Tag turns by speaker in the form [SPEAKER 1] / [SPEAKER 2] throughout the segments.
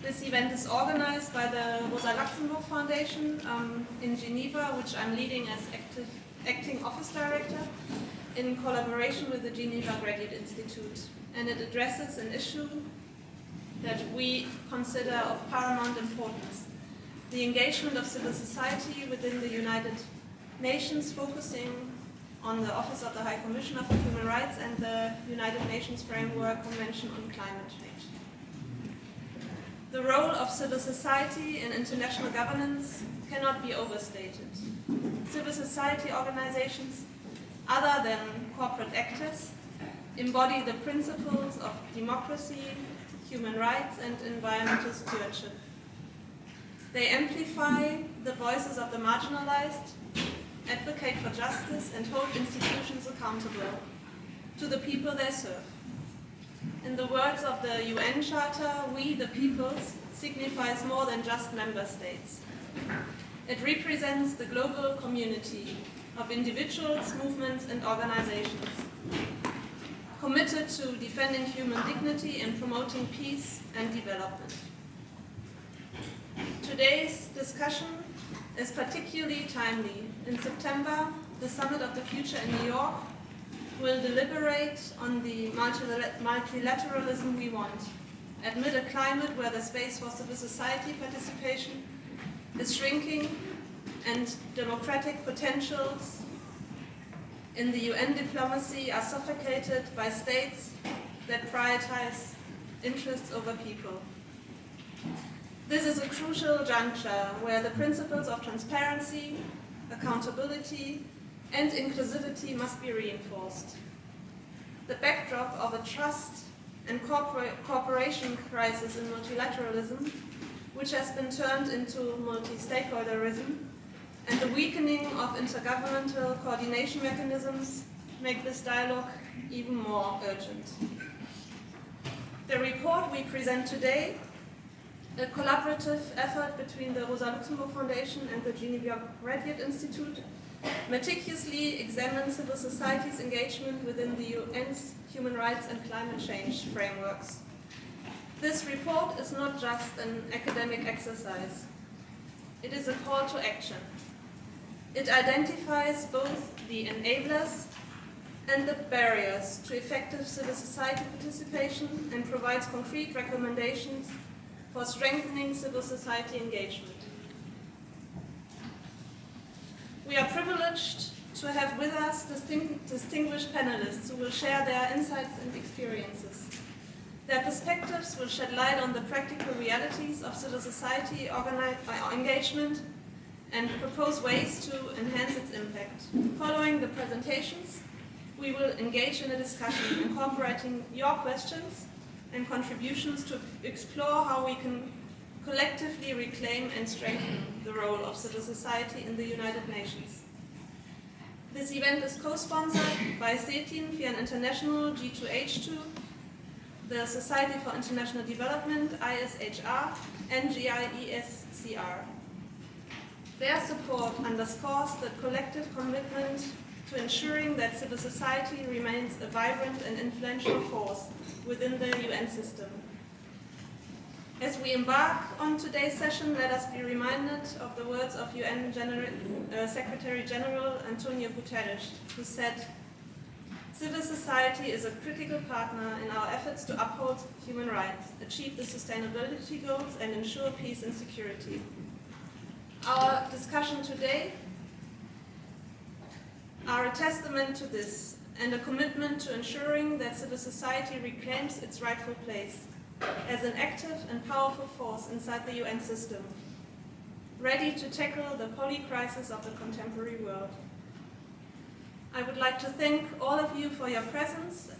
[SPEAKER 1] This event is organized by the Rosa-Luxemburg Foundation in Geneva, which I'm leading as acting office director, in collaboration with the Geneva Graduate Institute. And it addresses an issue that we consider of paramount importance: the engagement of civil society within the United Nations, focusing on the Office of the High Commissioner for Human Rights and the United Nations Framework Convention on Climate Change. The role of civil society in international governance cannot be overstated. Civil society organizations, other than corporate actors, embody the principles of democracy, human rights, and environmental stewardship. They amplify the voices of the marginalized, advocate for justice, and hold institutions accountable to the people they serve. In the words of the UN Charter, we, the peoples, signifies more than just member states. It represents the global community of individuals, movements, and organizations, committed to defending human dignity and promoting peace and development. Today's discussion is particularly timely. In September, the Summit of the Future in New York will deliberate on the multilateralism we want, amid a climate where the space for civil society participation is shrinking and democratic potentials in the UN diplomacy are suffocated by states that prioritize interests over people. This is a crucial juncture where the principles of transparency, accountability, and inclusivity must be reinforced. The backdrop of a trust and cooperation crisis in multilateralism, which has been turned into multi-stakeholderism, and the weakening of intergovernmental coordination mechanisms make this dialogue even more urgent. The report we present today, a collaborative effort between the Rosa-Luxemburg Foundation and the Geneva Graduate Institute, meticulously examines civil society's engagement within the UN's human rights and climate change frameworks. This report is not just an academic exercise. It is a call to action. It identifies both the enablers and the barriers to effective civil society participation and provides concrete recommendations for strengthening civil society engagement. We are privileged to have with us distinguished panelists who will share their insights and experiences. Their perspectives will shed light on the practical realities of civil society engagement and propose ways to enhance its impact. Following the presentations, we will engage in a discussion incorporating your questions and contributions to explore how we can collectively reclaim and strengthen the role of civil society in the United Nations. This event is co-sponsored by CETIM, FIAN International, G2H2, the Society for International Development, ISHR, and GIESCR. Their support underscores the collective commitment to ensuring that civil society remains a vibrant and influential force within the UN system. As we embark on today's session, let us be reminded of the words of UN Secretary General Antonio Guterres, who said, "Civil society is a critical partner in our efforts to uphold human rights, achieve the sustainability goals, and ensure peace and security." Our discussion today are a testament to this and a commitment to ensuring that civil society reclaims its rightful place as an active and powerful force inside the UN system, ready to tackle the poly-crisis of the contemporary world. I would like to thank all of you for your presence,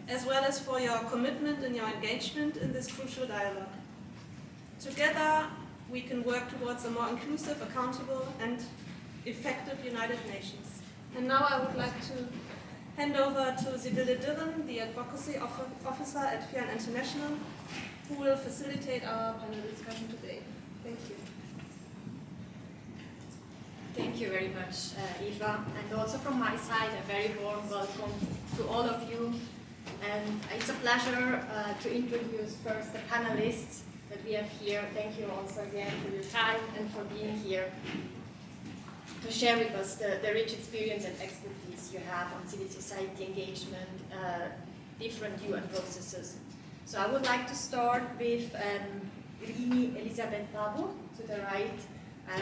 [SPEAKER 1] as well as for your commitment and your engagement in this crucial dialogue. Together, we can work towards a more inclusive, accountable, and effective United Nations. And now I would like to hand over to Sibylle Dirren, the Advocacy Officer at FIAN International, who will facilitate our panel discussion today. Thank you.
[SPEAKER 2] Thank you very much, Eva, and also from my side, a very warm welcome to all of you. And it's a pleasure to introduce first the panelists that we have here. Thank you also again for your time and for being here to share with us the rich experience and expertise you have on civil society engagement, different UN processes. So I would like to start with Rini Elisabeth Babu, to the right.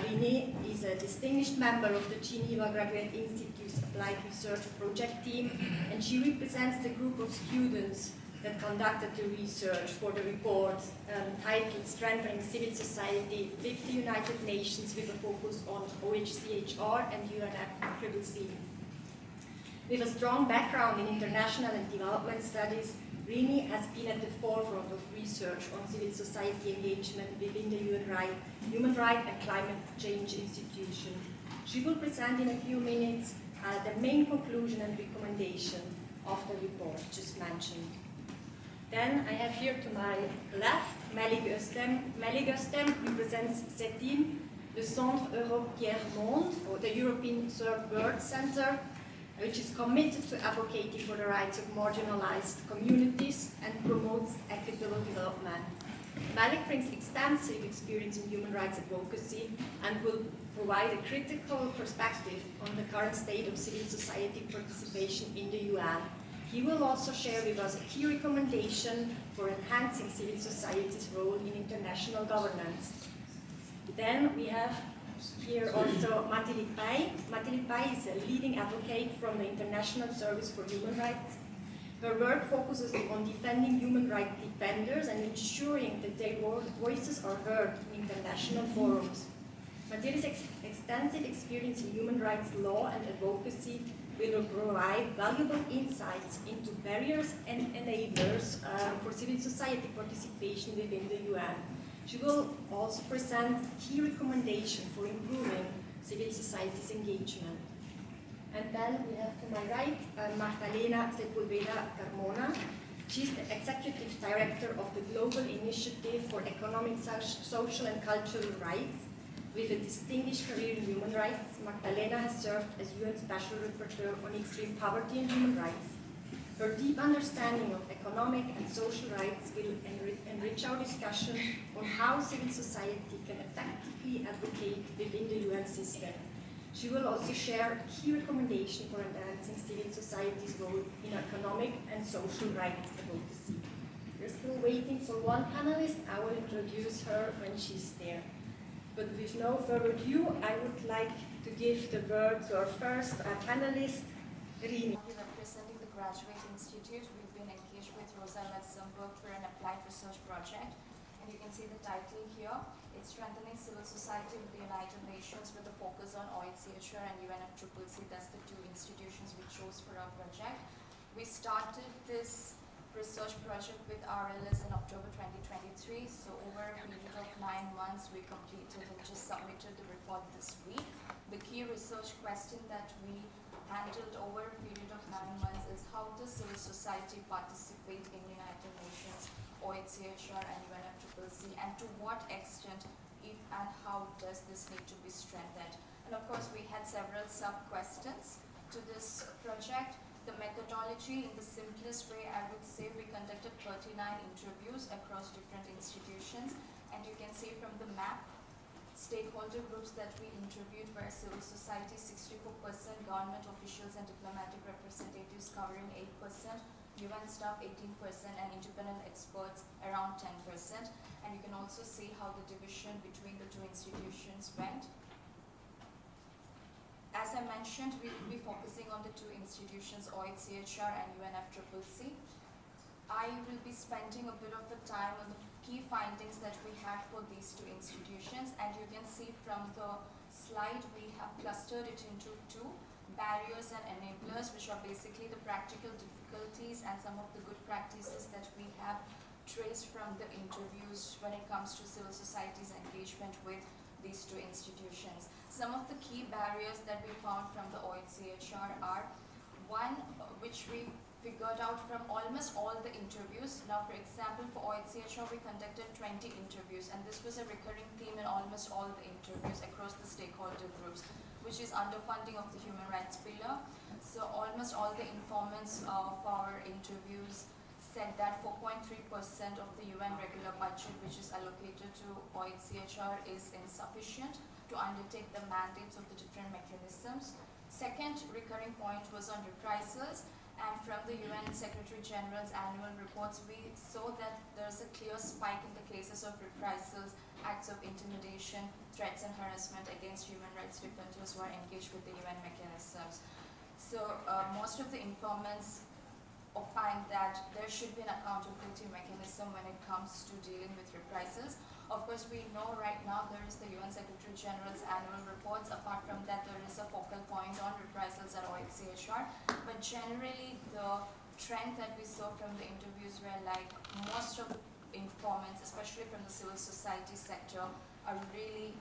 [SPEAKER 2] Rini is a distinguished member of the Geneva Graduate Institute's Applied Research Project team, and she represents the group of students that conducted the research for the report titled Strengthening Civil Society with the United Nations with a focus on OHCHR and UNFCCC. With a strong background in international and development studies, Rini has been at the forefront of research on civil society engagement within the Human Rights and Climate Change Institution. She will present in a few minutes the main conclusion and recommendation of the report just mentioned. Then I have here to my left Malik Öztem. Malik Öztem represents CETIM, the Centre Europe Tiers Monde, or the European Third World Center, which is committed to advocating for the rights of marginalized communities and promotes equitable development. Malik brings extensive experience in human rights advocacy and will provide a critical perspective on the current state of civil society participation in the UN. He will also share with us a key recommendation for enhancing civil society's role in international governance. Then we have here also Mathilde Pai. Mathilde Pai is a leading advocate from the International Service for Human Rights. Her work focuses on defending human rights defenders and ensuring that their voices are heard in international forums. Mathilde's extensive experience in human rights law and advocacy will provide valuable insights into barriers and enablers for civil society participation within the UN. She will also present key recommendations for improving civil society's engagement. And then we have to my right, Magdalena Sepulveda Carmona. She's the Executive Director of the Global Initiative for Economic, Social and Cultural Rights. With a distinguished career in human rights, Magdalena has served as UN Special Rapporteur on extreme poverty and human rights. Her deep understanding of economic and social rights will enrich our discussion on how civil society can effectively advocate within the UN system. She will also share key recommendations for enhancing civil society's role in economic and social rights advocacy. We're still waiting for one panelist. I will introduce her when she's there. But with no further ado, I would like to give the word to our first panelist, Rini.
[SPEAKER 3] Representing the Graduate Institute, we've been engaged with Rosa-Luxemburg for an applied research project. And you can see the title here. It's Strengthening Civil Society with the United Nations with a focus on OHCHR and UNFCCC. That's the two institutions we chose for our project. We started this research project with RLS in October 2023. So over a period of 9 months, we completed and just submitted the report this week. The key research question that we handled over a period of 9 months is how does civil society participate in United Nations, OHCHR and UNFCCC, and to what extent, if and how does this need to be strengthened? And of course, we had several sub-questions to this project. The methodology, in the simplest way, I would say we conducted 39 interviews across different institutions, and you can see from the map, stakeholder groups that we interviewed were civil society 64%, government officials and diplomatic representatives covering 8%, UN staff 18%, and independent experts around 10%. And you can also see how the division between the two institutions went. As I mentioned, we will be focusing on the two institutions, OHCHR and UNFCCC. I will be spending a bit of the time on the key findings that we had for these two institutions, and you can see from the slide we have clustered it into two: barriers and enablers, which are basically the practical difficulties and some of the good practices that we have traced from the interviews when it comes to civil society's engagement with these two institutions. Some of the key barriers that we found from the OHCHR are one, which we figured out from almost all the interviews. Now, for example, for OHCHR, we conducted 20 interviews, and this was a recurring theme in almost all the interviews across the stakeholder groups, which is underfunding of the human rights pillar. So almost all the informants of our interviews said that 4.3% of the UN regular budget which is allocated to OHCHR is insufficient to undertake the mandates of the different mechanisms. Second recurring point was on reprisals, and from the UN Secretary General's annual reports we saw that there's a clear spike in the cases of reprisals, acts of intimidation, threats and harassment against human rights defenders who are engaged with the UN mechanisms. So most of the informants opine that there should be an accountability mechanism when it comes to dealing with reprisals. Of course, we know right now there is the UN Secretary General's annual reports. Apart from that, there is a focal point on reprisals at OHCHR. But generally, the trend that we saw from the interviews were like most of the informants, especially from the civil society sector, are really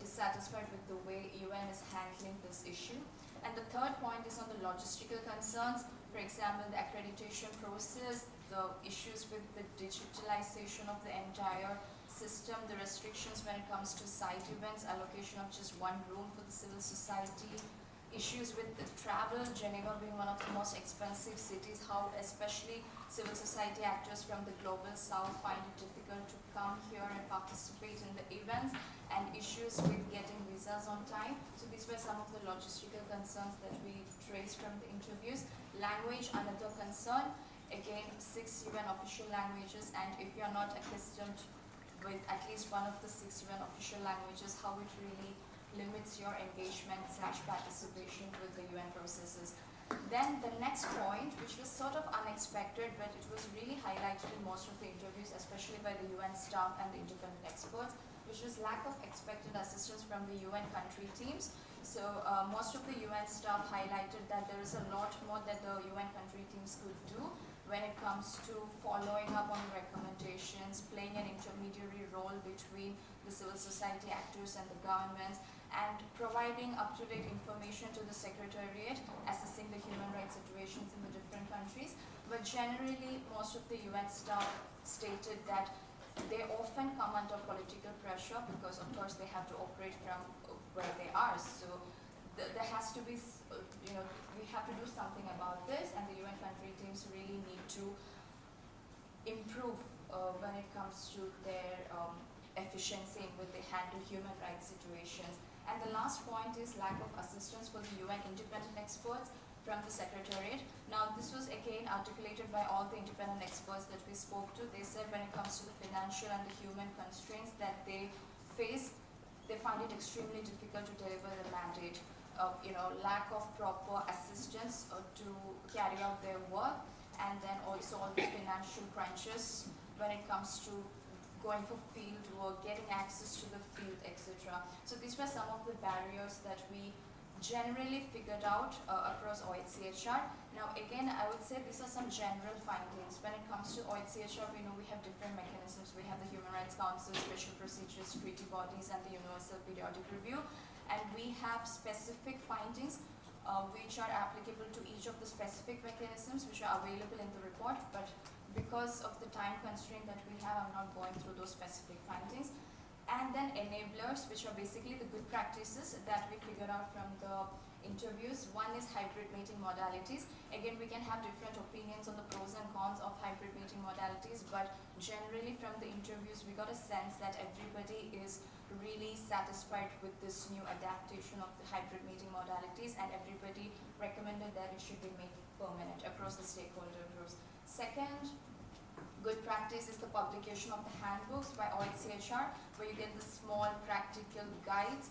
[SPEAKER 3] dissatisfied with the way UN is handling this issue. And the third point is on the logistical concerns. For example, the accreditation process, the issues with the digitalization of the entire system, the restrictions when it comes to site events, allocation of just one room for the civil society, issues with the travel, Geneva being one of the most expensive cities, how especially civil society actors from the global south find it difficult to come here and participate in the events, and issues with getting visas on time. So these were some of the logistical concerns that we traced from the interviews. Language, another concern. Again, 6 UN official languages, and if you are not accustomed with at least one of the 6 UN official languages, how it really limits your engagement/participation with the UN processes. Then the next point, which was sort of unexpected, but it was really highlighted in most of the interviews, especially by the UN staff and the independent experts, which was lack of expected assistance from the UN country teams. So most of the UN staff highlighted that there is a lot more that the UN country teams could do when it comes to following up on recommendations, playing an intermediary role between the civil society actors and the governments, and providing up-to-date information to the Secretariat, assessing the human rights situations in the different countries. But generally, most of the UN staff stated that they often come under political pressure because, of course, they have to operate from where they are. So there has to be, we have to do something about this, and the UN country teams really need to improve when it comes to their efficiency in which they handle human rights situations. And the last point is lack of assistance for the UN independent experts from the Secretariat. Now, this was again articulated by all the independent experts that we spoke to. They said when it comes to the financial and the human constraints that they face, they find it extremely difficult to deliver the mandate. Lack of proper assistance to carry out their work, and then also all the financial crunches when it comes to going for field work, getting access to the field, etc. So these were some of the barriers that we generally figured out across OHCHR. Now again, I would say these are some general findings. When it comes to OHCHR, we know we have different mechanisms. We have the Human Rights Council, special procedures, treaty bodies, and the Universal Periodic Review. And we have specific findings which are applicable to each of the specific mechanisms which are available in the report. But because of the time constraint that we have, I'm not going through those specific findings. And then enablers, which are basically the good practices that we figured out from the interviews. One is hybrid meeting modalities. Again, we can have different opinions on the pros and cons of hybrid meeting modalities, but generally from the interviews, we got a sense that everybody is really satisfied with this new adaptation of the hybrid meeting modalities, and everybody recommended that it should be made permanent across the stakeholder groups. Second good practice is the publication of the handbooks by OHCHR, where you get the small practical guides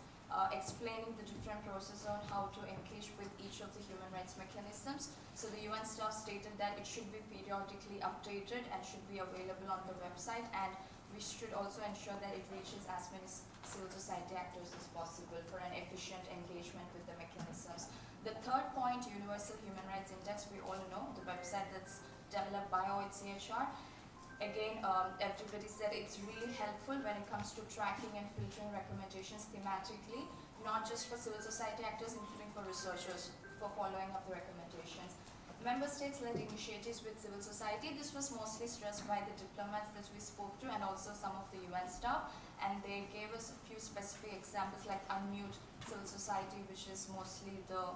[SPEAKER 3] explaining the different processes on how to engage with each of the human rights mechanisms. So the UN staff stated that it should be periodically updated and should be available on the website, and we should also ensure that it reaches as many civil society actors as possible for an efficient engagement with the mechanisms. The third point, Universal Human Rights Index, we all know, the website that's developed by OHCHR. Again, everybody said it's really helpful when it comes to tracking and filtering recommendations thematically, not just for civil society actors, including for researchers, for following up the recommendations. Member states-led initiatives with civil society, this was mostly stressed by the diplomats that we spoke to and also some of the UN staff, and they gave us a few specific examples like Unmute Civil Society, which is mostly the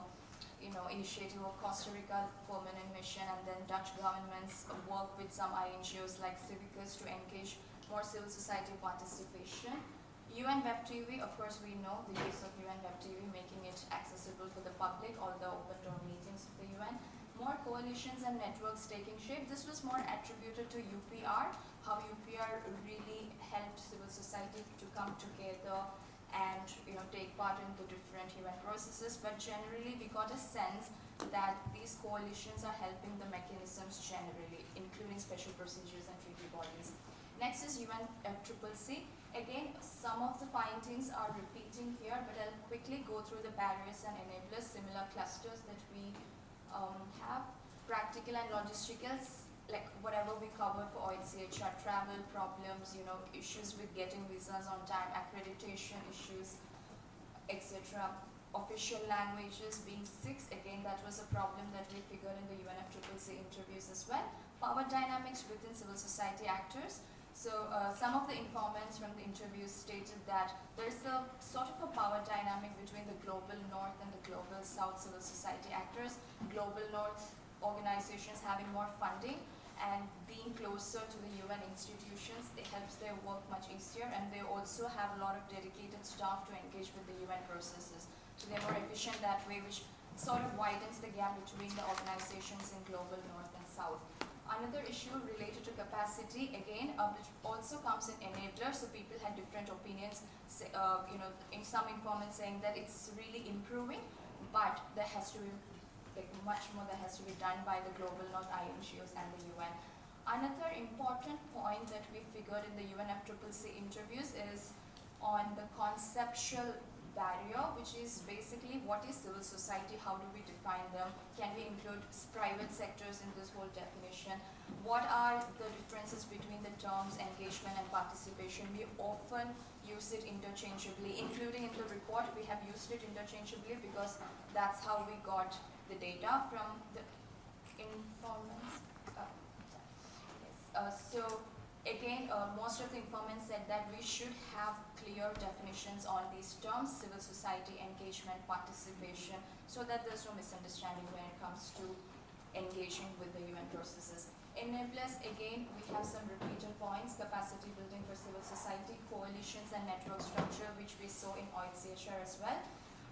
[SPEAKER 3] initiative of Costa Rica Permanent Mission, and then Dutch governments work with some INGOs like Civicus to engage more civil society participation. UN Web TV, of course we know the use of UN Web TV, making it accessible for the public, all the open door meetings of the UN. More coalitions and networks taking shape. This was more attributed to UPR, how UPR really helped civil society to come together and take part in the different UN processes, but generally we got a sense that these coalitions are helping the mechanisms generally, including special procedures and treaty bodies. Next is UNFCCC. Again, some of the findings are repeating here, but I'll quickly go through the barriers and enablers, similar clusters that we have. Practical and logistical, like whatever we covered for OHCHR, travel problems, issues with getting visas on time, accreditation issues, etc. Official languages being 6, again that was a problem that we figured in the UNFCCC interviews as well. Power dynamics within civil society actors. So some of the informants from the interviews stated that there is a sort of a power dynamic between the global north and the global south civil society actors. Global north organizations having more funding and being closer to the UN institutions, it helps their work much easier, and they also have a lot of dedicated staff to engage with the UN processes. So they're more efficient that way, which sort of widens the gap between the organizations in global north and south. Another issue related to capacity, again, which also comes in enablers, so people had different opinions, in some informants saying that it's really improving, but there has to be much more that has to be done by the global north INGOs and the UN. Another important point that we figured in the UNFCCC interviews is on the conceptual barrier, which is basically what is civil society, how do we define them, can we include private sectors in this whole definition, what are the differences between the terms engagement and participation. We often use it interchangeably, including in the report we have used it interchangeably because that's how we got the data from the informants. So again, most of the informants said that we should have clear definitions on these terms, civil society, engagement, participation, so that there's no misunderstanding when it comes to engaging with the UN processes. Enablers, again, we have some repeated points: capacity building for civil society, coalitions and network structure, which we saw in OHCHR as well.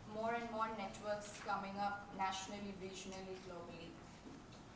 [SPEAKER 3] More and more networks coming up nationally, regionally, globally.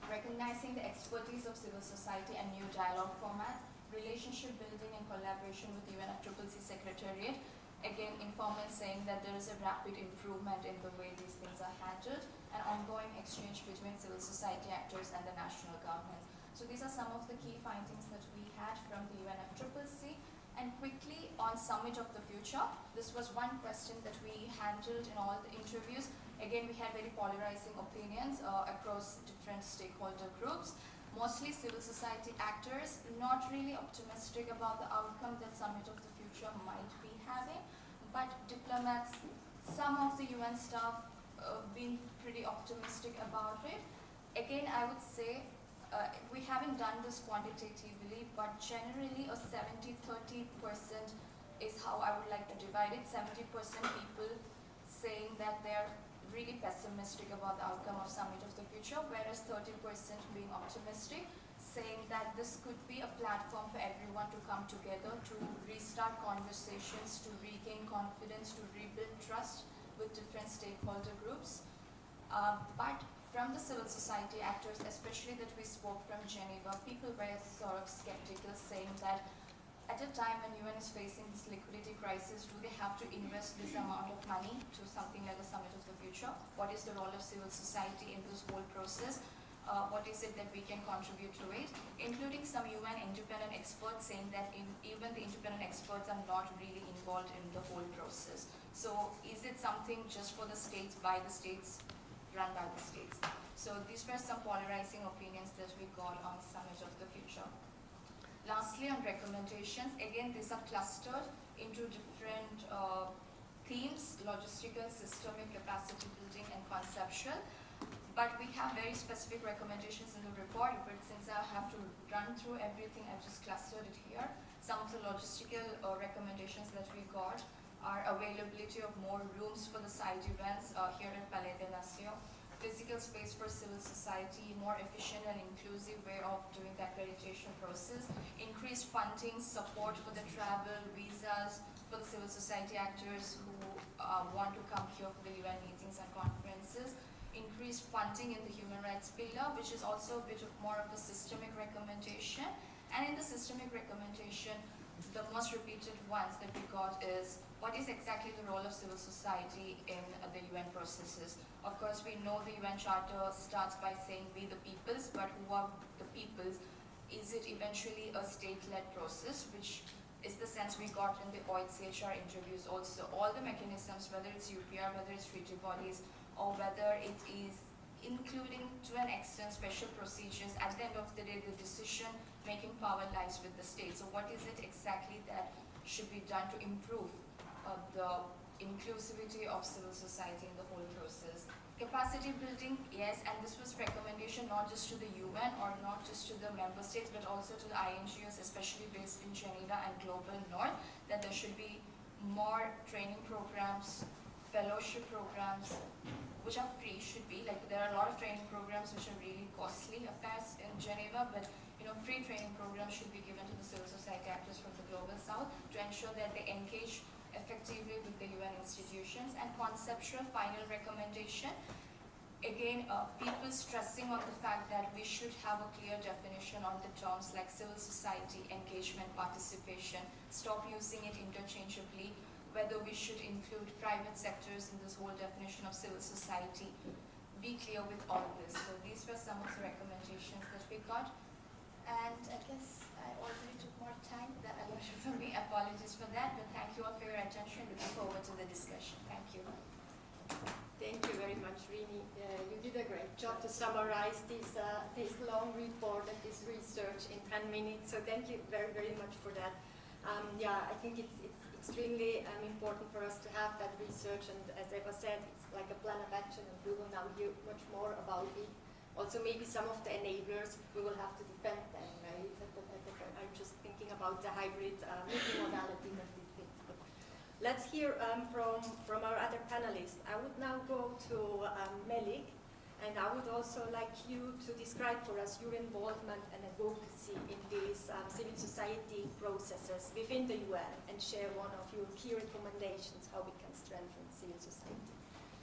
[SPEAKER 3] Recognizing the expertise of civil society and new dialogue formats, relationship building and collaboration with the UNFCCC Secretariat. Again, informants saying that there is a rapid improvement in the way these things are handled, and ongoing exchange between civil society actors and the national governments. So these are some of the key findings that we had from the UNFCCC. And quickly on Summit of the Future, this was one question that we handled in all the interviews. Again, we had very polarizing opinions across different stakeholder groups. Mostly civil society actors, not really optimistic about the outcome that Summit of the Future might be having, but diplomats, some of the UN staff being pretty optimistic about it. Again, I would say we haven't done this quantitatively, but generally a 70-30% is how I would like to divide it. 70% people saying that they're really pessimistic about the outcome of Summit of the Future, whereas 30% being optimistic, saying that this could be a platform for everyone to come together, to restart conversations, to regain confidence, to rebuild trust with different stakeholder groups. But from the civil society actors, especially that we spoke from Geneva, people were sort of skeptical, saying that at a time when UN is facing this liquidity crisis, do they have to invest this amount of money to something like a Summit of the Future? What is the role of civil society in this whole process? What is it that we can contribute to it? Including some UN independent experts saying that even the independent experts are not really involved in the whole process. So is it something just for the states, by the states, run by the states? So these were some polarizing opinions that we got on Summit of the Future. Lastly, on recommendations, again, these are clustered into different themes: logistical, systemic, capacity building, and conceptual. But we have very specific recommendations in the report, but since I have to run through everything, I've just clustered it here. Some of the logistical recommendations that we got are availability of more rooms for the side events here at Palais de Lazio, physical space for civil society, more efficient and inclusive way of doing the accreditation process, increased funding, support for the travel, visas for the civil society actors who want to come here for the UN meetings and conferences, increased funding in the human rights pillar, which is also a bit of more of a systemic recommendation. And in the systemic recommendation, the most repeated ones that we got is what is exactly the role of civil society in the UN processes. Of course, we know the UN Charter starts by saying we the peoples, but who are the peoples? Is it eventually a state-led process, which is the sense we got in the OHCHR interviews also. All the mechanisms, whether it's UPR, whether it's treaty bodies, or whether it is including to an extent special procedures, at the end of the day, the decision-making power lies with the state. So what is it exactly that should be done to improve the inclusivity of civil society in the whole process? Capacity building, yes, and this was recommendation not just to the UN or not just to the member states, but also to the INGOs, especially based in Geneva and Global North, that there should be more training programs, fellowship programs, which are free, should be. Like, there are a lot of training programs which are really costly affairs in Geneva, but free training programs should be given to the civil society actors from the Global South to ensure that they engage effectively with the UN institutions. And conceptual final recommendation, again, people stressing on the fact that we should have a clear definition on the terms like civil society, engagement, participation, stop using it interchangeably, whether we should include private sectors in this whole definition of civil society. Be clear with all this. So these were some of the recommendations that we got. And I guess I already took more time than I allotted for me. Apologies for that, but thank you all for your attention. Looking forward to the discussion. Thank you.
[SPEAKER 2] Thank you very much, Rini. You did a great job to summarize this long report and this research in 10 minutes. So thank you very, very much for that. Yeah, I think it's extremely important for us to have that research. And as Eva said, it's like a plan of action, and we will now hear much more about it. Also, maybe some of the enablers, we will have to defend them, right? I'm just thinking about the hybrid meeting modality that we did. Let's hear from our other panelists. I would now go to Melik, and I would also like you to describe for us your involvement and advocacy in these civil society processes within the UN, and share one of your key recommendations how we can strengthen civil society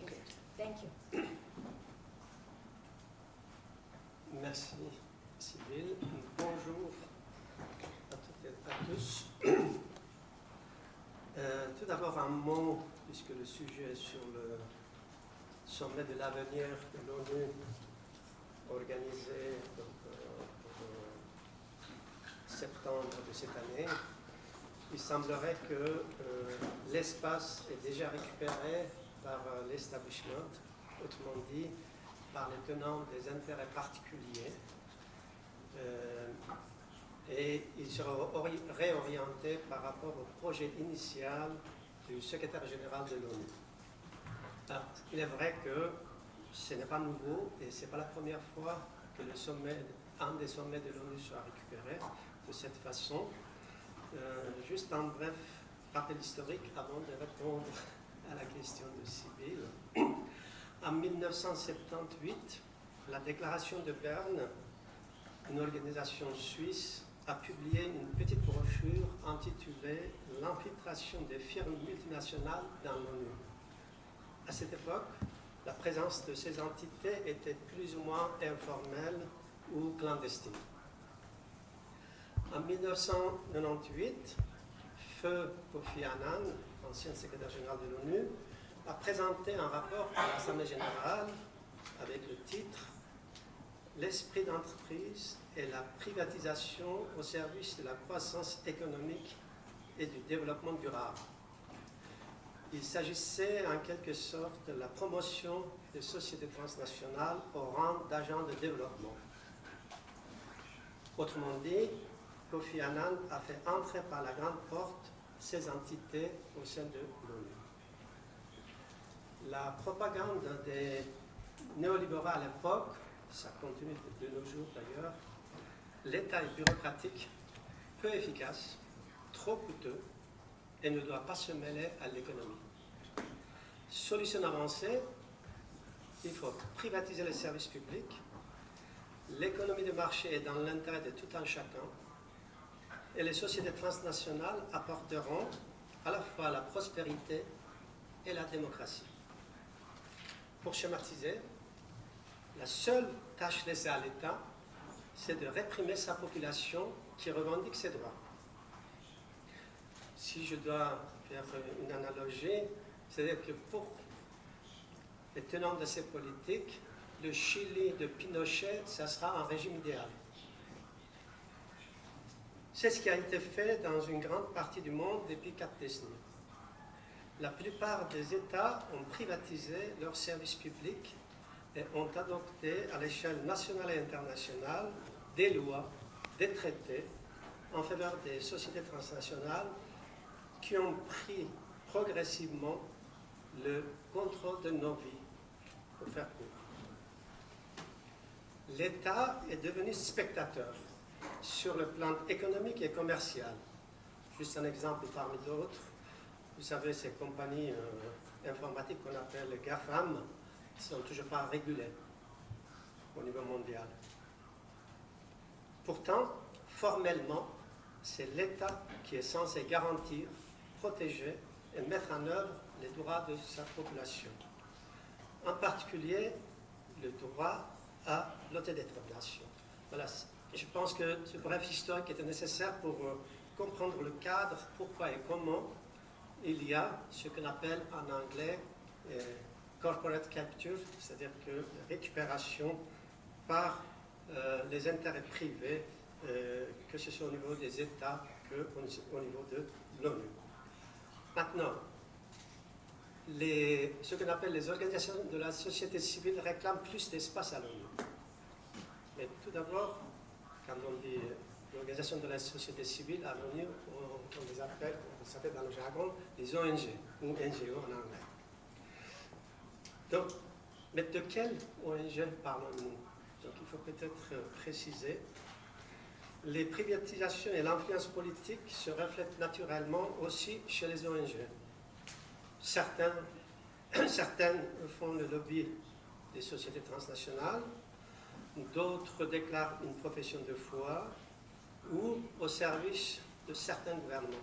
[SPEAKER 2] engagement. Thank you.
[SPEAKER 4] Merci, Sybille. Bonjour à toutes et à tous. Tout d'abord, un mot, puisque le sujet est sur le sommet de l'avenir de l'ONU organisé pour septembre de cette année. Il semblerait que l'espace est déjà récupéré par l'establishment, autrement dit, par les tenants des intérêts particuliers, et il sera réorienté par rapport au projet initial du secrétaire général de l'ONU. Il est vrai que ce n'est pas nouveau et ce n'est pas la première fois que un des sommets de l'ONU soit récupéré de cette façon. Juste un bref rappel historique avant de répondre à la question de Sybille. En 1978, la déclaration de Berne, une organisation suisse, a publié une petite brochure intitulée « L'infiltration des firmes multinationales dans l'ONU ». À cette époque, la présence de ces entités était plus ou moins informelle ou clandestine. En 1998, Feu Kofi Annan, ancien secrétaire général de l'ONU, a présenté un rapport à l'Assemblée générale avec le titre « L'esprit d'entreprise et la privatisation au service de la croissance économique et du développement durable ». Il s'agissait en quelque sorte de la promotion des sociétés transnationales au rang d'agents de développement. Autrement dit, Kofi Annan a fait entrer par la grande porte ces entités au sein de l'ONU. La propagande des néolibéraux à l'époque, ça continue de nos jours d'ailleurs, l'État est bureaucratique, peu efficace, trop coûteux et ne doit pas se mêler à l'économie. Solution avancée, il faut privatiser les services publics, l'économie de marché est dans l'intérêt de tout un chacun, et les sociétés transnationales apporteront à la fois la prospérité et la démocratie. Pour schématiser, la seule tâche laissée à l'État, c'est de réprimer sa population qui revendique ses droits. Si je dois faire une analogie, c'est-à-dire que pour les tenants de ces politiques, le Chili de Pinochet, ça sera un régime idéal. C'est ce qui a été fait dans une grande partie du monde depuis 4 décennies. La plupart des États ont privatisé leurs services publics et ont adopté à l'échelle nationale et internationale des lois, des traités en faveur des sociétés transnationales qui ont pris progressivement le contrôle de nos vies, pour faire court. L'État est devenu spectateur sur le plan économique et commercial. Juste un exemple parmi d'autres. Vous savez, ces compagnies informatiques qu'on appelle les GAFAM ne sont toujours pas régulées au niveau mondial. Pourtant, formellement, c'est l'État qui est censé garantir, protéger et mettre en œuvre les droits de sa population. En particulier, le droit à l'autodétermination. Voilà, je pense que ce bref historique était nécessaire pour comprendre le cadre, pourquoi et comment il y a ce qu'on appelle en anglais corporate capture, c'est-à-dire que la récupération par les intérêts privés, que ce soit au niveau des États qu'au niveau de l'ONU. Maintenant, ce qu'on appelle les organisations de la société civile réclament plus d'espace à l'ONU. Mais tout d'abord, quand on dit l'organisation de la société civile à l'ONU, on les appelle, vous savez dans le jargon, les ONG, ou NGO en anglais. Donc, mais de quelle ONG parlons-nous? Donc il faut peut-être préciser. Les privatisations et l'influence politique se reflètent naturellement aussi chez les ONG. Certaines font le lobby des sociétés transnationales, d'autres déclarent une profession de foi ou au service de certains gouvernements.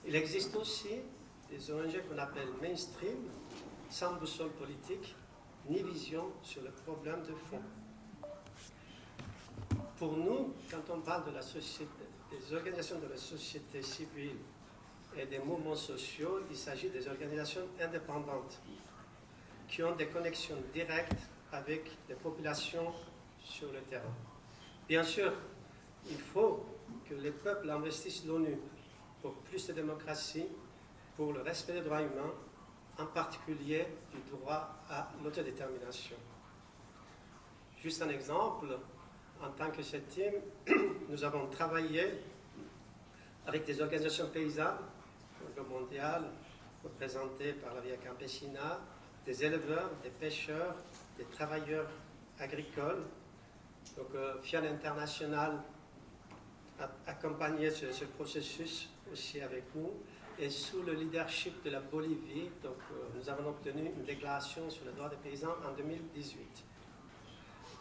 [SPEAKER 4] Il existe aussi des ONG qu'on appelle mainstream, sans boussole politique, ni vision sur le problème de fond. Pour nous, quand on parle de la société, des organisations de la société civile et des mouvements sociaux, il s'agit des organisations indépendantes qui ont des connexions directes avec les populations sur le terrain. Bien sûr, il faut que les peuples investissent l'ONU pour plus de démocratie, pour le respect des droits humains, en particulier du droit à l'autodétermination. Juste un exemple, en tant que CETIM, nous avons travaillé avec des organisations paysannes, au niveau mondial, représentées par la Via Campesina, des éleveurs, des pêcheurs, des travailleurs agricoles. Donc, FIAN International a accompagné ce processus aussi avec nous. Et sous le leadership de la Bolivie, donc, nous avons obtenu une déclaration sur les droits des paysans en 2018.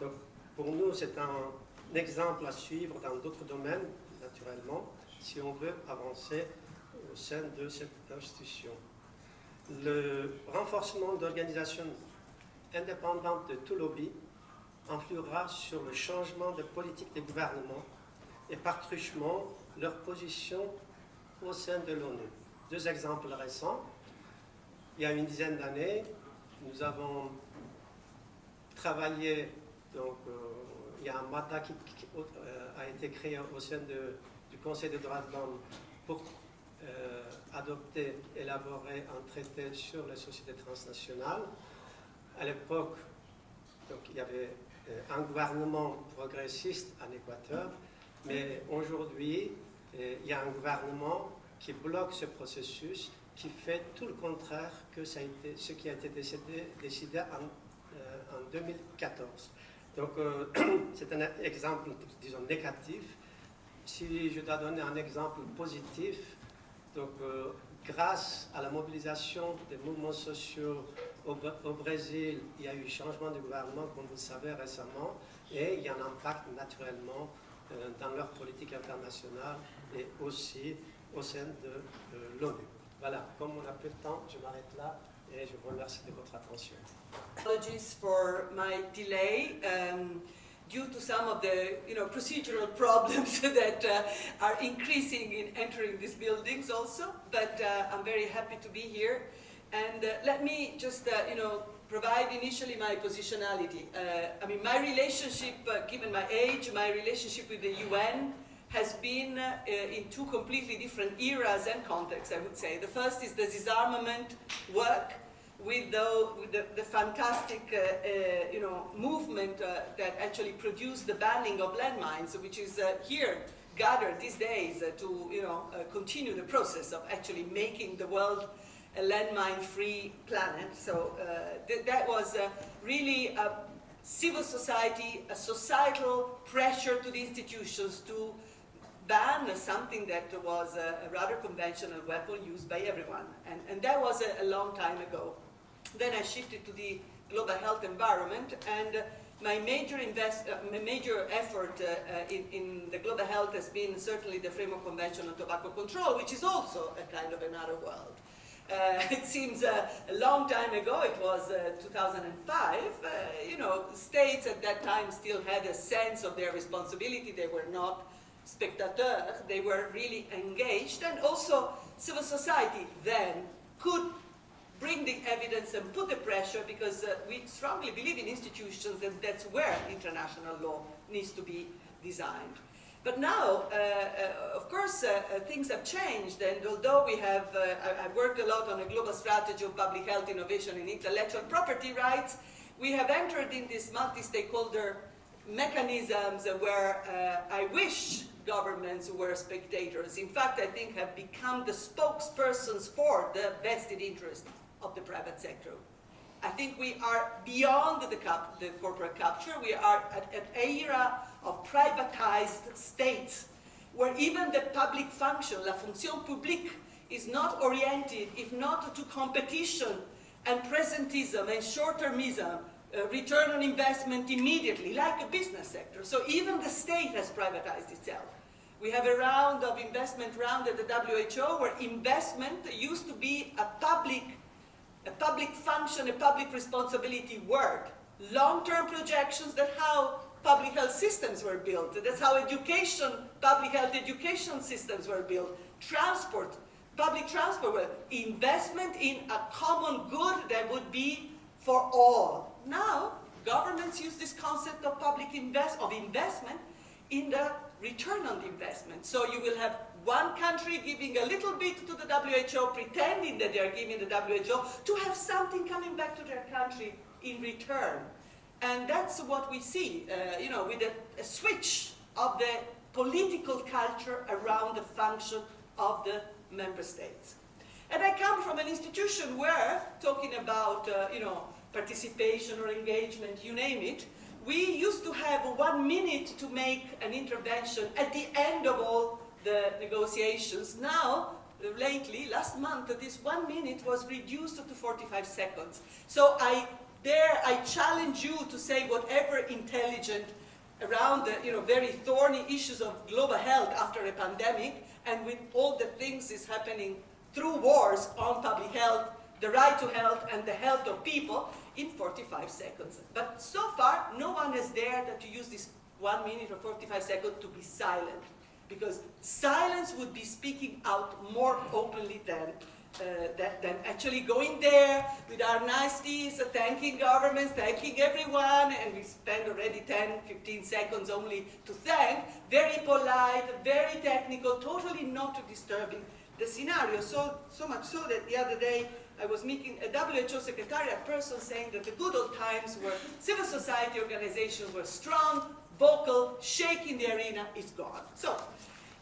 [SPEAKER 4] Donc, pour nous, c'est un exemple à suivre dans d'autres domaines, naturellement, si on veut avancer au sein de cette institution. Le renforcement d'organisations indépendantes de tout lobby influera sur le changement de politique des gouvernements et par truchement leur position au sein de l'ONU. 2 exemples récents. Il y a une dizaine d'années, nous avons travaillé, donc il y a un mandat qui a été créé au sein du Conseil des droits de l'homme pour adopter, élaborer un traité sur les sociétés transnationales. À l'époque, donc, il y avait un gouvernement progressiste en Équateur, mais aujourd'hui, il y a un gouvernement qui bloque ce processus, qui fait tout le contraire que ce qui a été décidé en 2014. Donc, c'est un exemple, disons, négatif. Si je dois donner un exemple positif, donc, grâce à la mobilisation des mouvements sociaux au Brésil, il y a eu changement de gouvernement, comme vous le savez, récemment, et il y a un impact naturellement dans leur politique internationale et aussi au sein de l'ONU. Voilà, comme on a peu de temps, je m'arrête là et je vous remercie de votre attention.
[SPEAKER 5] Apologies for my delay due to some of the procedural problems that are increasing in entering these buildings also, but I'm very happy to be here. And let me just provide initially my positionality. I mean, my relationship, given my age, my relationship with the UN has been in two completely different eras and contexts, I would say. The first is the disarmament work with the fantastic movement that actually produced the banning of landmines, which is here gathered these days to continue the process of actually making the world a landmine-free planet. So that was really a civil society, a societal pressure to the institutions to ban something that was a rather conventional weapon used by everyone. And that was a long time ago. Then I shifted to the global health environment, and my major effort in the global health has been certainly the Framework Convention on Tobacco Control, which is also a kind of another world. It seems a long time ago, it was 2005, states at that time still had a sense of their responsibility. They were not spectateurs, they were really engaged, and also civil society then could bring the evidence and put the pressure, because we strongly believe in institutions, and that's where international law needs to be designed. But now, of course, things have changed, and although we have, I've worked a lot on a global strategy of public health, innovation, and intellectual property rights, we have entered in these multi-stakeholder mechanisms where I wish governments were spectators. In fact, I think have become the spokespersons for the vested interest of the private sector. I think we are beyond the corporate capture. We are at an era of privatized states, where even the public function, la fonction publique, is not oriented, if not to competition and presentism and short-termism, return on investment immediately, like a business sector. So even the state has privatized itself. We have a round of investment round at the WHO where investment used to be a public function, a public responsibility word. Long-term projections, that's how public health systems were built. That's how public health education systems were built. Transport, public transport, well, investment in a common good that would be for all. Now, governments use this concept of investment in the return on the investment. So you will have one country giving a little bit to the WHO, pretending that they are giving the WHO, to have something coming back to their country in return. And that's what we see, with a switch of the political culture around the function of the member states. And I come from an institution where, talking about, participation or engagement, you name it, we used to have 1 minute to make an intervention at the end of all the negotiations. Now, lately, last month, this 1 minute was reduced to 45 seconds. So I challenge you to say whatever intelligent around the very thorny issues of global health after a pandemic, and with all the things is happening through wars on public health, the right to health, and the health of people in 45 seconds. But so far, no one has dared to use this 1 minute or 45 seconds to be silent, because silence would be speaking out more openly than actually going there with our niceties, thanking governments, thanking everyone, and we spend already 10, 15 seconds only to thank. Very polite, very technical, totally not disturbing the scenario. So much so that the other day I was meeting a WHO secretariat person saying that the good old times where civil society organizations were strong, vocal, shaking the arena is gone. So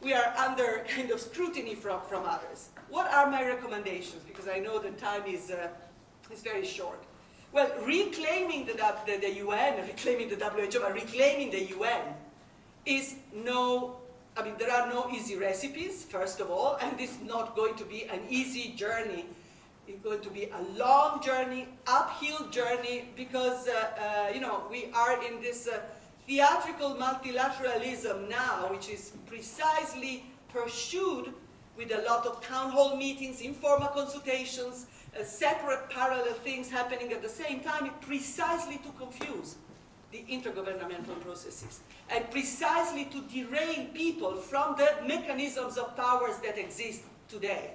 [SPEAKER 5] we are under kind of scrutiny from others. What are my recommendations? Because I know the time is very short. Well, reclaiming the UN, reclaiming the WHO, but reclaiming the UN is there are no easy recipes, first of all, and it's not going to be an easy journey. It's going to be a long journey, uphill journey, because we are in this theatrical multilateralism now, which is precisely pursued with a lot of town hall meetings, informal consultations, separate parallel things happening at the same time, precisely to confuse the intergovernmental processes and precisely to derail people from the mechanisms of powers that exist today.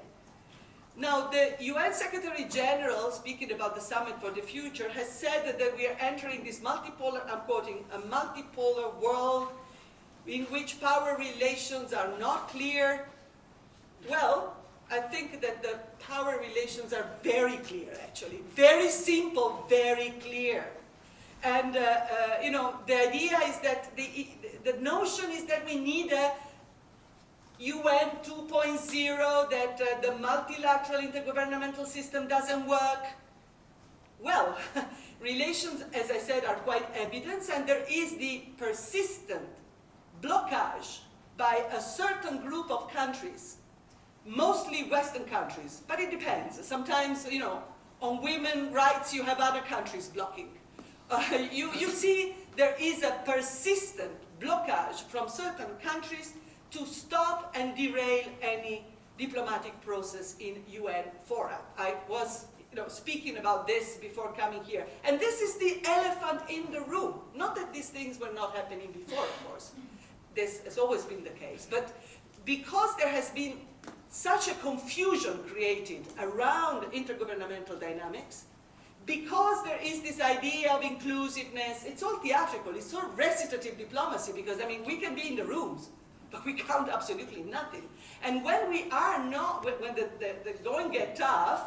[SPEAKER 5] Now, the UN Secretary General, speaking about the Summit for the Future, has said that we are entering this multipolar, I'm quoting, a multipolar world in which power relations are not clear. Well, I think that the power relations are very clear, actually. Very simple, very clear. And, the idea is that the notion is that we need a UN 2.0, that the multilateral intergovernmental system doesn't work. Well, relations, as I said, are quite evident, and there is the persistent blockage by a certain group of countries, mostly Western countries, but it depends. Sometimes, on women's rights, you have other countries blocking. You see, there is a persistent blockage from certain countries to stop and derail any diplomatic process in UN fora. I was speaking about this before coming here. And this is the elephant in the room. Not that these things were not happening before, of course. This has always been the case. But because there has been such a confusion created around intergovernmental dynamics, because there is this idea of inclusiveness, it's all theatrical, it's all recitative diplomacy, because, we can be in the rooms, but we count absolutely nothing. And when we are not, when the going gets tough,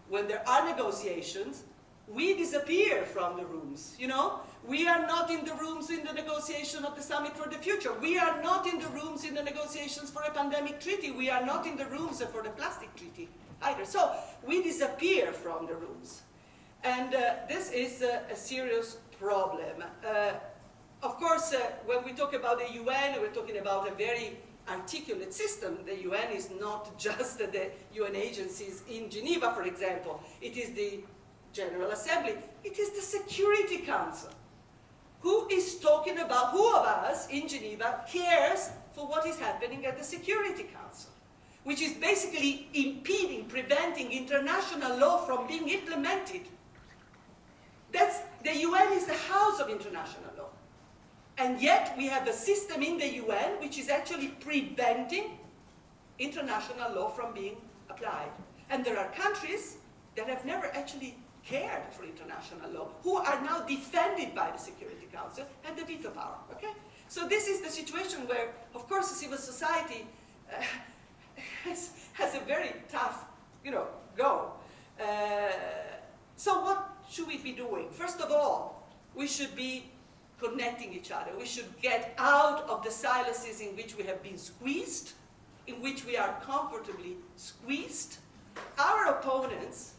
[SPEAKER 5] when there are negotiations, we disappear from the rooms, We are not in the rooms in the negotiation of the Summit for the Future. We are not in the rooms in the negotiations for a pandemic treaty. We are not in the rooms for the plastic treaty either. So we disappear from the rooms. And this is a serious problem. Of course, when we talk about the UN, we're talking about a very articulate system. The UN is not just the UN agencies in Geneva, for example. It is the General Assembly. It is the Security Council. Who is talking about, who of us in Geneva cares for what is happening at the Security Council, which is basically impeding, preventing international law from being implemented? The UN is the house of international law. And yet we have a system in the UN which is actually preventing international law from being applied. And there are countries that have never actually cared for international law, who are now defended by the Security Council and the veto power, okay? So this is the situation where, of course, the civil society has a very tough, go. So what should we be doing? First of all, we should be connecting each other. We should get out of the silences in which we have been squeezed, in which we are comfortably squeezed. Our opponents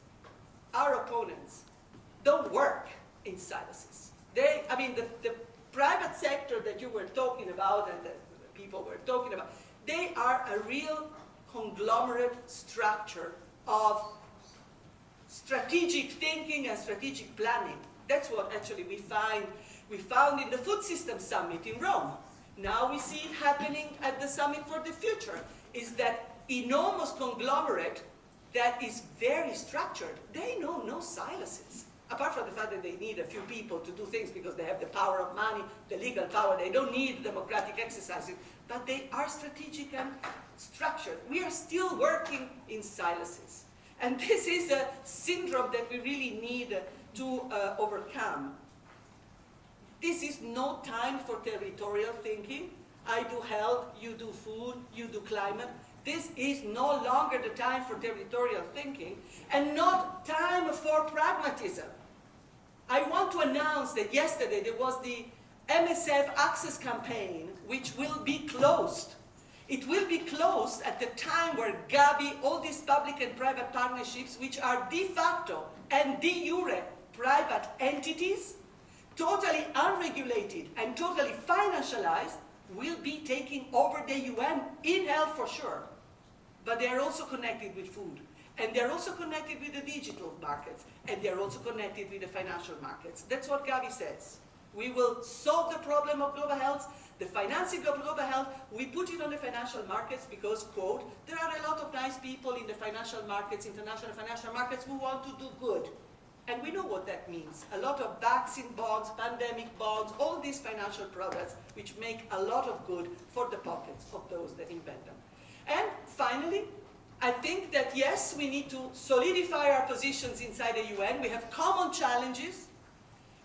[SPEAKER 5] don't work in silences. The private sector that you were talking about and that people were talking about, they are a real conglomerate structure of strategic thinking and strategic planning. That's what actually we found in the Food System Summit in Rome. Now we see it happening at the Summit for the Future, is that enormous conglomerate that is very structured. They know no silences. Apart from the fact that they need a few people to do things because they have the power of money, the legal power, they don't need democratic exercises, but they are strategic and structured. We are still working in silences. And this is a syndrome that we really need to overcome. This is no time for territorial thinking. I do health, you do food, you do climate. This is no longer the time for territorial thinking and not time for pragmatism. I want to announce that yesterday there was the MSF Access campaign, which will be closed. It will be closed at the time where Gavi, all these public and private partnerships, which are de facto and de jure private entities, totally unregulated and totally financialized, will be taking over the UN in hell for sure. but they are also connected with food. And they're also connected with the digital markets, and they're also connected with the financial markets. That's what Gavi says. We will solve the problem of global health, the financing of global health. We put it on the financial markets because, quote, there are a lot of nice people in the financial markets, international financial markets, who want to do good. And we know what that means. A lot of vaccine bonds, pandemic bonds, all these financial products which make a lot of good for the pockets of those that invent them. And finally, I think that yes, we need to solidify our positions inside the UN. We have common challenges.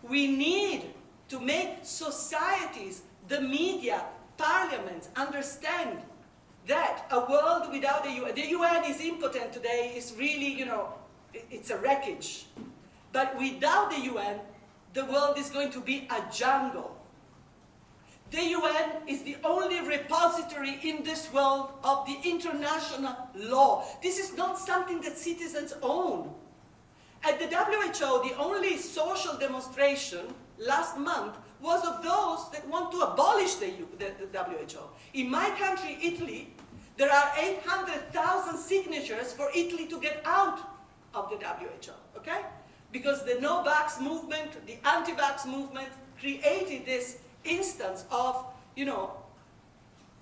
[SPEAKER 5] We need to make societies, the media, parliaments understand that a world without the UN is impotent today, is really, you know, it's a wreckage. But without the UN, the world is going to be a jungle. The UN is the only repository in this world of the international law. This is not something that citizens own. At the WHO, the only social demonstration last month was of those that want to abolish the WHO. In my country, Italy, there are 800,000 signatures for Italy to get out of the WHO, okay? Because the no-vax movement, the anti-vax movement created this instance of, you know,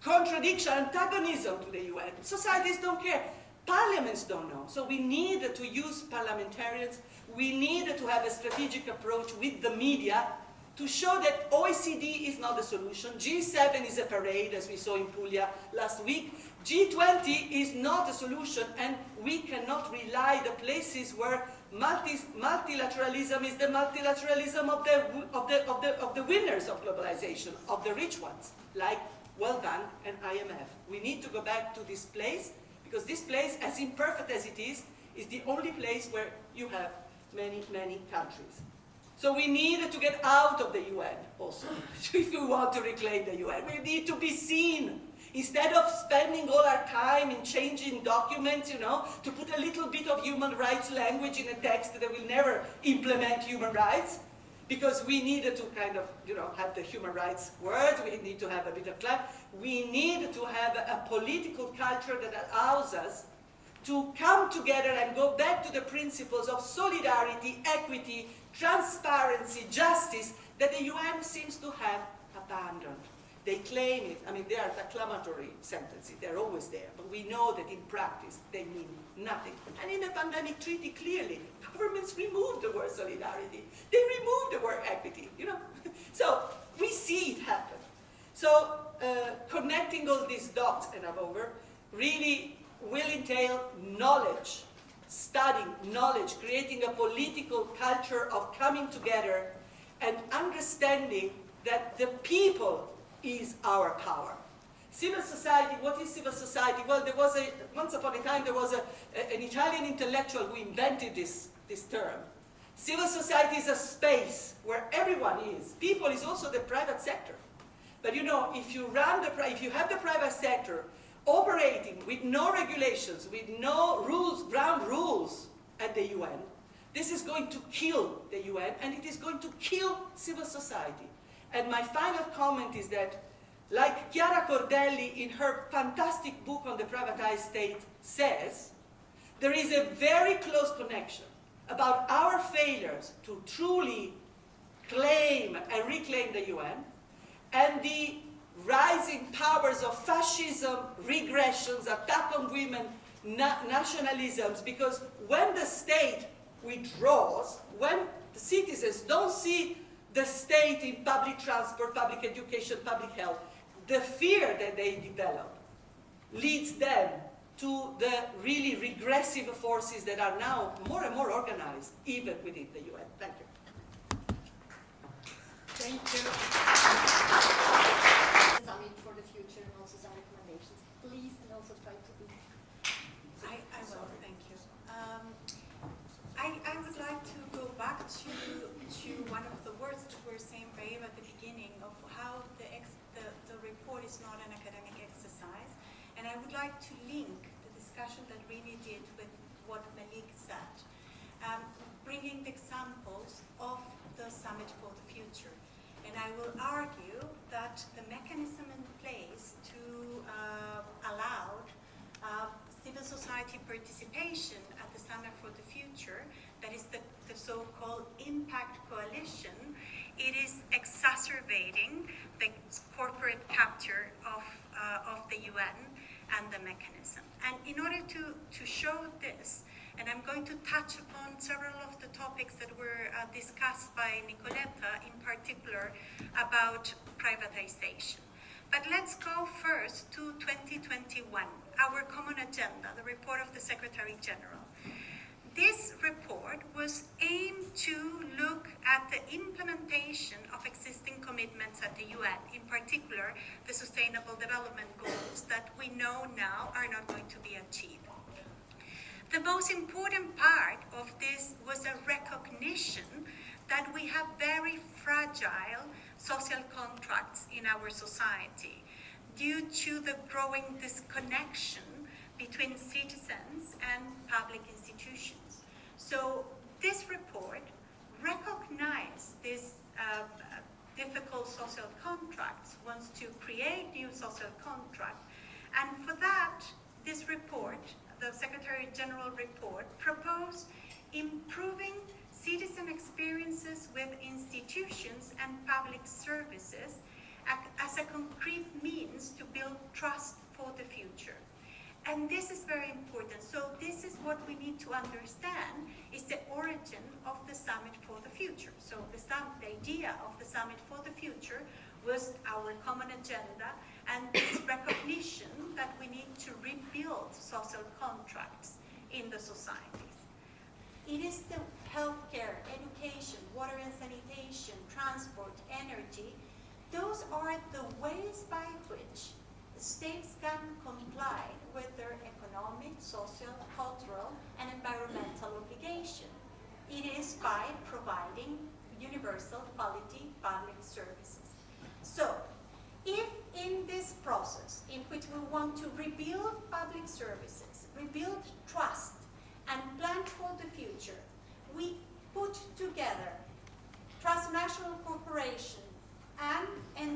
[SPEAKER 5] contradiction, antagonism to the UN. Societies don't care. Parliaments don't know. So we need to use parliamentarians. We need to have a strategic approach with the media to show that OECD is not the solution. G7 is a parade, as we saw in Puglia last week. G20 is not a solution, and we cannot rely the places where multilateralism is the multilateralism of the winners of globalization, of the rich ones, like World Bank and IMF. We need to go back to this place, because this place, as imperfect as it is the only place where you have many, many countries. So we need to get out of the UN also, if we want to reclaim the UN. We need to be seen. Instead of spending all our time in changing documents, you know, to put a little bit of human rights language in a text that will never implement human rights, because we needed to kind of, you know, have the human rights word, we need to have a bit of clap. We need to have a political culture that allows us to come together and go back to the principles of solidarity, equity, transparency, justice that the UN seems to have abandoned. They claim it, I mean, they are acclamatory sentences, they're always there, but we know that in practice they mean nothing. And in the pandemic treaty, clearly, governments removed the word solidarity, they removed the word equity, you know. So we see it happen. So connecting all these dots, and I'm over, really will entail knowledge, studying knowledge, creating a political culture of coming together and understanding that the people is our power. Civil society, what is civil society? Well, there was once upon a time, there was an Italian intellectual who invented this term. Civil society is a space where everyone is. People is also the private sector. But you know, if you have the private sector operating with no regulations, with no rules, ground rules at the UN, this is going to kill the UN, and it is going to kill civil society. And my final comment is that, like Chiara Cordelli in her fantastic book on the privatized state says, there is a very close connection about our failures to truly claim and reclaim the UN and the rising powers of fascism, regressions, attack on women, nationalisms, because when the state withdraws, when the citizens don't see the state in public transport, public education, public health, the fear that they develop leads them to the really regressive forces that are now more and more organized, even within the UN. Thank you.
[SPEAKER 1] Thank you.
[SPEAKER 2] Summit for the future and also some recommendations. Please, and also try to be.
[SPEAKER 6] I will, thank you. I would like to go back to one of the words that we were saying, Brave, at the beginning, of how the report is not an academic exercise. And I would like to link the discussion that Rini did with what Malik said, bringing the examples of the Summit for the Future. And I will argue that the mechanism in place to allow civil society participation at the Summit for the Future, that is the so-called Impact Coalition, it is exacerbating the corporate capture of the UN and the mechanism. And in order to show this, and I'm going to touch upon several of the topics that were discussed by Nicoletta, in particular about privatization. But let's go first to 2021, our common agenda, the report of the Secretary General. This report was aimed to look at the implementation of existing commitments at the UN, in particular the Sustainable Development Goals that we know now are not going to be achieved. The most important part of this was a recognition that we have very fragile social contracts in our society due to the growing disconnection between citizens and public institutions. So this report recognized these difficult social contracts, wants to create new social contracts, and for that, this report, the Secretary General report, proposed improving citizen experiences with institutions and public services as a concrete means to build trust for the future. And this is very important. So this is what we need to understand is the origin of the Summit for the Future. So the idea of the Summit for the Future was our common agenda and this recognition that we need to rebuild social contracts in the societies. It is the healthcare, education, water and sanitation, transport, energy. Those are the ways by which states can comply with their economic, social, cultural, and environmental obligation. It is by providing universal quality public services. So, if in this process, in which we want to rebuild public services, rebuild trust, and plan for the future, we put together transnational corporations and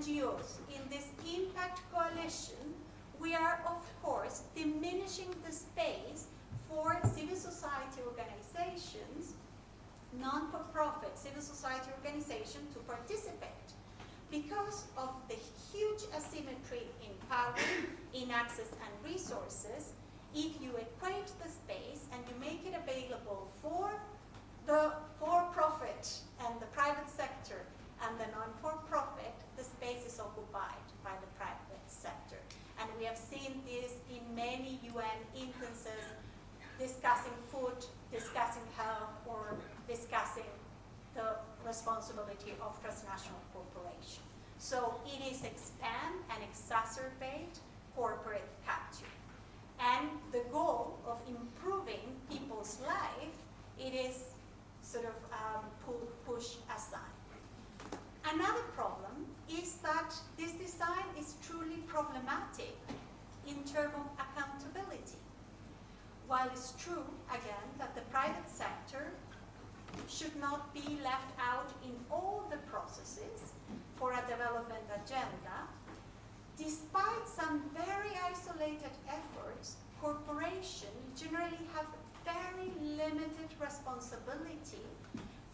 [SPEAKER 6] NGOs in this impact coalition, we are of course diminishing the space for civil society organizations, non-for-profit civil society organizations to participate because of the huge asymmetry in power, in access and resources. If you equate the space and you make it available for the for-profit and the private sector and the non-for-profit, the space is occupied by the private sector. And we have seen this in many UN instances discussing food, discussing health, or discussing the responsibility of transnational corporations. So it is expand and exacerbate corporate capture. And the goal of improving people's life, it is sort of pushed aside. Another problem is that this design is truly problematic in terms of accountability. While it's true, again, that the private sector should not be left out in all the processes for a development agenda, despite some very isolated efforts, corporations generally have very limited responsibility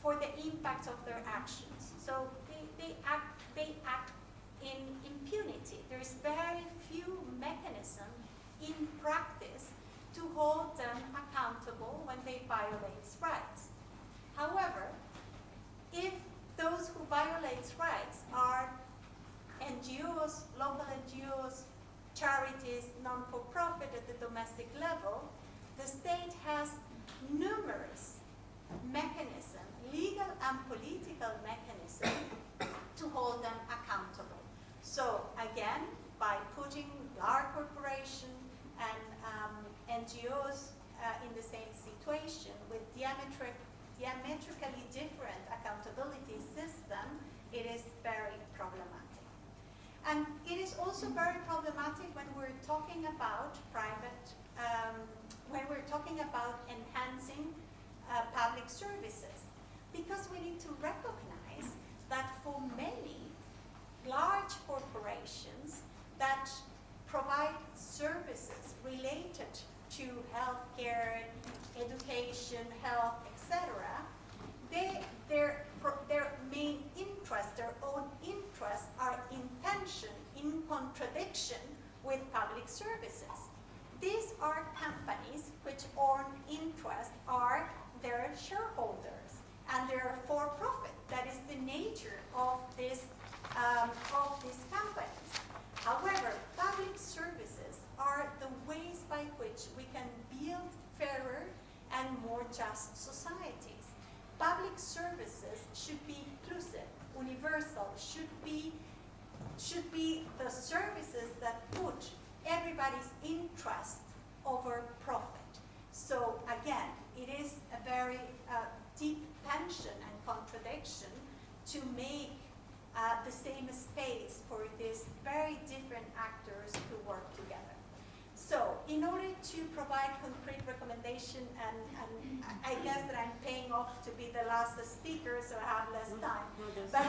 [SPEAKER 6] for the impact of their actions. So they act in impunity. There's very few mechanisms in practice to hold them accountable when they violate rights. However, if those who violate rights are NGOs, local NGOs, charities, non-for-profit at the domestic level, the state has numerous mechanisms, legal and political mechanisms, to hold them accountable. So again, by putting large corporations and NGOs in the same situation with diametrically different accountability system, it is very problematic. And it is also very problematic when we're talking about when we're talking about enhancing public services, because we need to recognize that for many large corporations that provide services related to healthcare, education, health, etc., their main interest, their own interests are in tension, in contradiction with public services. These are companies which own interest are their shareholders, and they're for profit. That is the nature of these companies. However, public services are the ways by which we can build fairer and more just societies. Public services should be inclusive, universal, should be the services that put everybody's interest over profit. So again, it is a very deep tension and contradiction to make the same space for these very different actors who work together. So in order to provide concrete recommendation, and I guess that I'm paying off to be the last speaker, so I have less time. But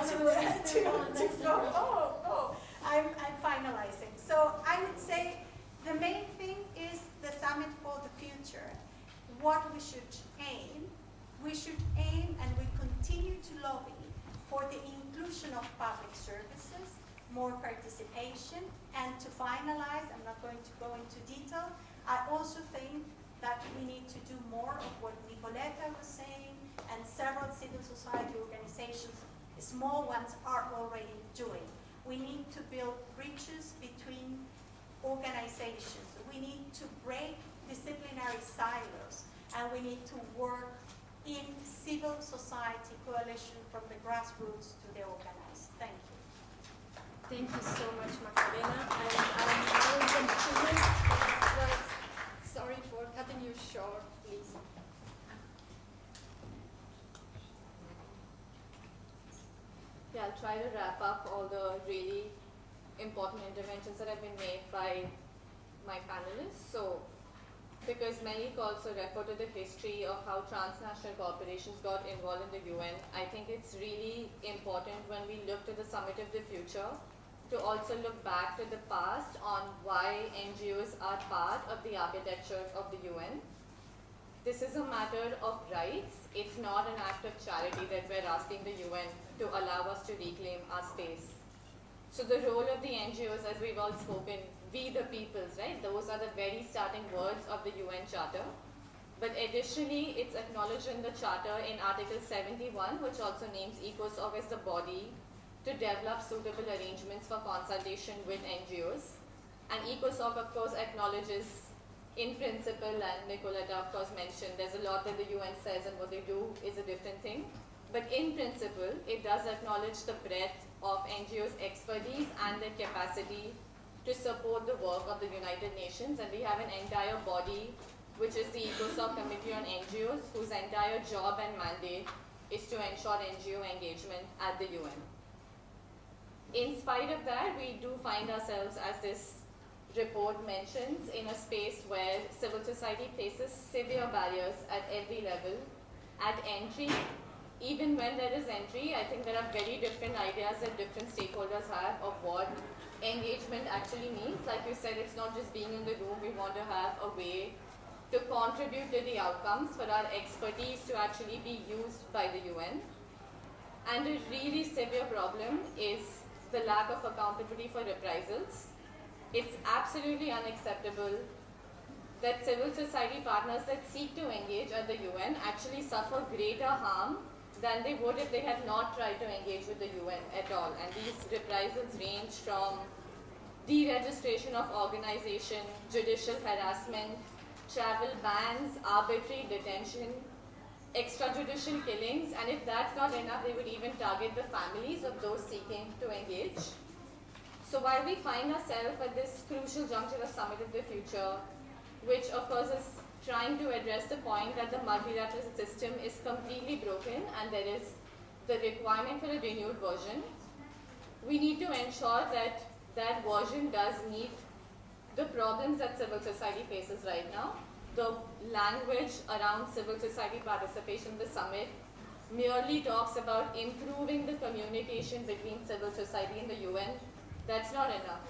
[SPEAKER 6] I'm finalizing. So I would say the main thing is the Summit for the Future. What we should aim and we continue to lobby for the inclusion of public services, more participation, and to finalize, I'm not going to go into detail, I also think that we need to do more of what Nicoletta was saying, and several civil society organizations, small ones, are already doing. We need to build bridges between organizations. We need to break disciplinary silos, and we need to work in civil society coalition from the grassroots to the organized. Thank you.
[SPEAKER 2] Thank you so much, Macarena. And now continue. Sorry for cutting you short, please. Yeah, I'll try to wrap up all the really important interventions that have been made by my panelists. So, because Malik also referred to the history of how transnational corporations got involved in the UN, I think it's really important when we look to the Summit of the Future to also look back to the past on why NGOs are part of the architecture of the UN. This is a matter of rights. It's not an act of charity that we're asking the UN to allow us to reclaim our space. So the role of the NGOs, as we've all spoken, we the peoples, right? Those are the very starting words of the UN Charter. But additionally, it's acknowledged in the Charter in Article 71, which also names ECOSOC as the body to develop suitable arrangements for consultation with NGOs. And ECOSOC, of course, acknowledges in principle, and Nicoletta, of course, mentioned, there's a lot that the UN says and what they do is a different thing. But in principle, it does acknowledge the breadth of NGOs' expertise and their capacity to support the work of the United Nations. And we have an entire body, which is the ECOSOC Committee on NGOs, whose entire job and mandate is to ensure NGO engagement at the UN. In spite of that, we do find ourselves, as this report mentions, in a space where civil society faces severe barriers at every level. At entry, even when there is entry, I think there are very different ideas that different stakeholders have of what engagement actually means. Like you said, it's not just being in the room. We want to have a way to contribute to the outcomes, for our expertise to actually be used by the UN. And a really severe problem is the lack of accountability for reprisals. It's absolutely unacceptable that civil society partners that seek to engage at the UN actually suffer greater harm than they would if they had not tried to engage with the UN at all. And these reprisals range from deregistration of organization, judicial harassment, travel bans, arbitrary detention, extrajudicial killings, and if that's not enough, they would even target the families of those seeking to engage. So while we find ourselves at this crucial juncture of Summit of the Future, which of course is trying to address the point that the multilateral system is completely broken and there is the requirement for a renewed version, we need to ensure that that version does meet the problems that civil society faces right now. The language around civil society participation in the summit merely talks about improving the communication between civil society and the UN. That's not enough.